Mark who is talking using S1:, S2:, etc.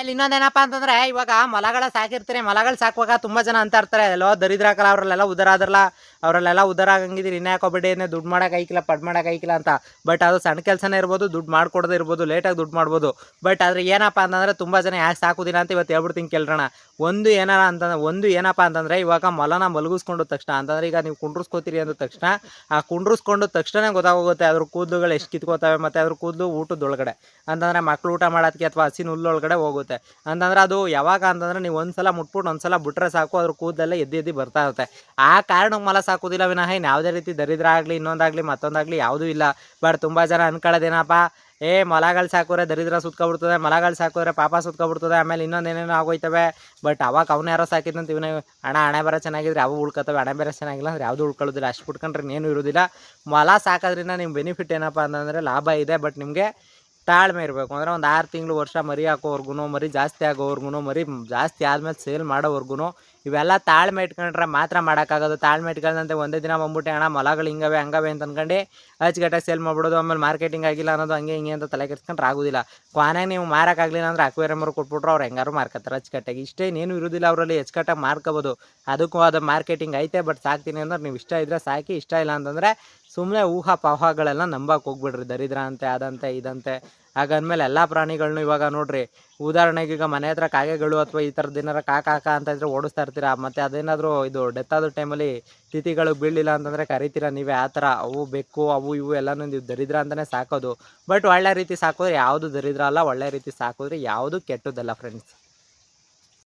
S1: ಆಮೇಲೆ ಇನ್ನೊಂದೇನಪ್ಪ ಅಂತಂದ್ರೆ ಇವಾಗ ಮೊಲಗಳ ಸಾಕಿರ್ತೀರಿ. ಮೊಲಗಳು ಸಾಕುವಾಗ ತುಂಬಾ ಜನ ಅಂತ ಇರ್ತಾರೆ, ಎಲ್ಲೋ ದರಿದ್ರ ಹಾಕಲ್ಲ ಅವ್ರಲ್ಲೆಲ್ಲ ಉದರ ಆದ್ರಲ್ಲ, ಅವರಲ್ಲೆಲ್ಲ ಉದರ ಆಗಂಗಿದ್ದೀರಿ ಇನ್ನ ಯಾಕೋಬೇಡಿ ದುಡ್ಡು ಮಾಡಕ್ ಐಕಿಲ್ಲ ಪಡ್ ಮಾಡಕ್ ಐಕಿಲ್ಲ ಅಂತ. ಬಟ್ ಅದು ಸಣ್ಣ ಕೆಲಸನೇ ಇರ್ಬೋದು, ದುಡ್ಡು ಮಾಡ್ಕೊಡದೇ ಇರ್ಬೋದು, ಲೇಟಾಗಿ ದುಡ್ಡು ಮಾಡ್ಬೋದು. ಬಟ್ ಆದ್ರೆ ಏನಪ್ಪ ಅಂತಂದ್ರೆ ತುಂಬಾ ಜನ ಯಾಕೆ ಸಾಕುದಿಲ್ಲ ಅಂತ ಇವತ್ತು ಹೇಳ್ಬಿಡ್ತೀನಿ ಕೇಳ್ರಣ. ಒಂದು ಏನಪ್ಪ ಅಂತಂದ್ರೆ ಇವಾಗ ಮೊಲನ ಮಲಗಿಸ್ಕೊಂಡು ತಕ್ಷಣ ಅಂತಂದ್ರೆ ಈಗ ನೀವು ಕುಂಡ್ರಸ್ಕೋತೀರಿ ಅಂದ ತಕ್ಷಣ ಆ ಕುಂಡ್ರಸ್ಕೊಂಡು ತಕ್ಷಣ ಗೊತ್ತಾಗೋಗುತ್ತೆ ಅದ್ರ ಕೂದಲುಗಳು ಎಷ್ಟು ಕಿತ್ಕೋತವೆ, ಮತ್ತೆ ಅದ್ರ ಕೂದಲು ಊಟದೊಳಗಡೆ ಅಂತಂದ್ರೆ ಮಕ್ಳು ಊಟ ಮಾಡೋದಕ್ಕೆ ಅಥವಾ ಹಸಿನ ಹುಲ್ಲೊಳಗಡೆ ಹೋಗುತ್ತೆ. ಅಂತಂದ್ರೆ ಅದು ಯಾವಾಗ ಅಂತಂದ್ರೆ ನೀವು ಒಂದ್ಸಲ ಮುಟ್ಬಿಟ್ಟು ಒಂದ್ಸಲ ಬಿಟ್ರೆ ಸಾಕು ಅದ್ರ ಕೂದಲೆಲ್ಲ ಎದ್ದು ಬರ್ತಾ ಇರುತ್ತೆ. ಆ ಕಾರಣಕ್ಕೆ ಮೊಲ ಸಾಕೋದಿಲ್ಲ ವಿನಃ ಯಾವುದೇ ರೀತಿ ದರಿದ್ರ ಆಗಲಿ ಇನ್ನೊಂದಾಗಲಿ ಮತ್ತೊಂದಾಗಲಿ ಯಾವುದೂ ಇಲ್ಲ. ಬಟ್ ತುಂಬ ಜನ ಅನ್ಕೊಳ್ಳೋದೇನಪ್ಪ, ಮೊಲಗಳು ಸಾಕೋರೆ ದರಿದ್ರ ಸುತ್ಕೊಬಿಡ್ತದೆ, ಮೊಲಗಳು ಸಾಕೋರೆ ಪಾಪ ಸುತ್ಕೊಬಿಡ್ತದೆ, ಆಮೇಲೆ ಇನ್ನೊಂದೇನೇನೋ ಆಗೋಯ್ತವೆ. ಬಟ್ ಅವಾಗ ಅವನ್ನ ಯಾರೋ ಸಾಕಿದಂತ ಇವನೇ ಹಣೆ ಬರ ಚೆನ್ನಾಗಿದ್ರೆ ಅವು ಉಳ್ಕೊತವೆ, ಹಣೆ ಬೇರೆ ಚೆನ್ನಾಗಿಲ್ಲ ಅಂದ್ರೆ ಯಾವುದು ಉಳ್ಕೊಳ್ಳೋದಿಲ್ಲ. ಅಷ್ಟು ಬಿಟ್ಕೊಂಡ್ರೆ ಇನ್ನೇನು ಇರೋದಿಲ್ಲ. ಮೊಲ ಸಾಕೋದ್ರಿಂದ ನಿಮ್ಮ ಬೆನಿಫಿಟ್ ಏನಪ್ಪ ಅಂತಂದರೆ ಲಾಭ ಇದೆ. ಬಟ್ ನಿಮಗೆ ತಾಳ್ಮೆ ಇರಬೇಕು. ಅಂದರೆ ಒಂದು 6 ತಿಂಗಳು ವರ್ಷ ಮರಿ ಹಾಕೋವರ್ಗು, ಮರಿ ಜಾಸ್ತಿ ಆಗೋವರ್ಗು, ಮರಿ ಜಾಸ್ತಿ ಆದಮೇಲೆ ಸೇಲ್ ಮಾಡೋವರ್ಗು ಇವೆಲ್ಲ ತಾಳ್ಮೆ ಇಟ್ಕೊಂಡ್ರೆ ಮಾತ್ರ ಮಾಡೋಕ್ಕಾಗೋದು. ತಾಳ್ಮೆ ಇಟ್ಕೊಂಡಂತೆ ಒಂದೇ ದಿನ ಬಂದ್ಬಿಟ್ಟು ಅಣ್ಣ ಮೊಲಗಳು ಹಿಂಗವೆ ಹಂಗವೆ ಅಂತ ಅಂದ್ಕೊಂಡು ಅಚ್ಚುಕಟ್ಟಾಗಿ ಸೇಲ್ ಮಾಡ್ಬಿಡೋದು, ಆಮೇಲೆ ಮಾರ್ಕೆಟಿಂಗ್ ಆಗಿಲ್ಲ ಅನ್ನೋದು ಹಂಗೆ ಹಿಂಗೆ ಅಂತ ತಲೆ ಕೆಡ್ಸ್ಕೊಂಡ್ರೆ ಆಗೋದಿಲ್ಲ. ಕೊನೆಗೆ ನೀವು ಮಾರೋಕ್ಕಾಗಲಿಲ್ಲ ಅಂದರೆ ಅಕ್ವೇರಿಯಂ ಕೊಟ್ಬಿಟ್ರು ಅವ್ರು ಹೆಂಗಾರು ಮಾರ್ಕೊತಾರೆ ಅಚ್ಚುಕಟ್ಟಾಗಿ. ಇಷ್ಟೇ ಇನ್ನೇನು ಇರೋದಿಲ್ಲ ಅವರಲ್ಲಿ, ಅಚ್ಚುಕಟ್ಟಾಗಿ ಮಾರ್ಕೋಬೋದು. ಅದಕ್ಕೂ ಅದು ಮಾರ್ಕೆಟಿಂಗ್ ಐತೆ. ಬಟ್ ಸಾಕ್ತೀನಿ ಅಂದ್ರೆ ನೀವು ಇಷ್ಟ ಇದ್ದರೆ ಸಾಕಿ, ಇಷ್ಟ ಇಲ್ಲ ಅಂತಂದರೆ ಸುಮ್ಮನೆ ಊಹಾಪೋಹಗಳೆಲ್ಲ ನಂಬಕ್ಕೆ ಹೋಗ್ಬಿಡ್ರಿ. ದರಿದ್ರ ಅಂತೆ ಅದಂತೆ ಇದಂತೆ ಹಾಗಂದ್ಮೇಲೆ ಎಲ್ಲ ಪ್ರಾಣಿಗಳನ್ನೂ ಇವಾಗ ನೋಡ್ರಿ, ಉದಾಹರಣೆಗೆ ಈಗ ಮನೆ ಹತ್ರ ಕಾಗೆಗಳು ಅಥವಾ ಈ ಥರದ್ದು ಏನಾರ ಕಾಕ ಅಂತ ಇದ್ರೆ ಓಡಿಸ್ತಾ ಇರ್ತೀರಾ. ಮತ್ತು ಅದೇನಾದರೂ ಇದು ಡೆತ್ ಆದ ಟೈಮಲ್ಲಿ ತಿಥಿಗಳು ಬೀಳಲಿಲ್ಲ ಅಂತಂದರೆ ಕರಿತೀರಾ ನೀವೇ. ಆ ಥರ ಅವು ಬೆಕ್ಕು ಅವು ಇವು ಎಲ್ಲನೂ ನೀವು ದರಿದ್ರ ಅಂತಲೇ ಸಾಕೋದು. ಬಟ್ ಒಳ್ಳೆ ರೀತಿ ಸಾಕಿದ್ರೆ ಯಾವುದು ದರಿದ್ರ ಅಲ್ಲ, ಒಳ್ಳೆ ರೀತಿ ಸಾಕಿದ್ರೆ ಯಾವುದು ಕೆಟ್ಟದ್ದಲ್ಲ ಫ್ರೆಂಡ್ಸ್.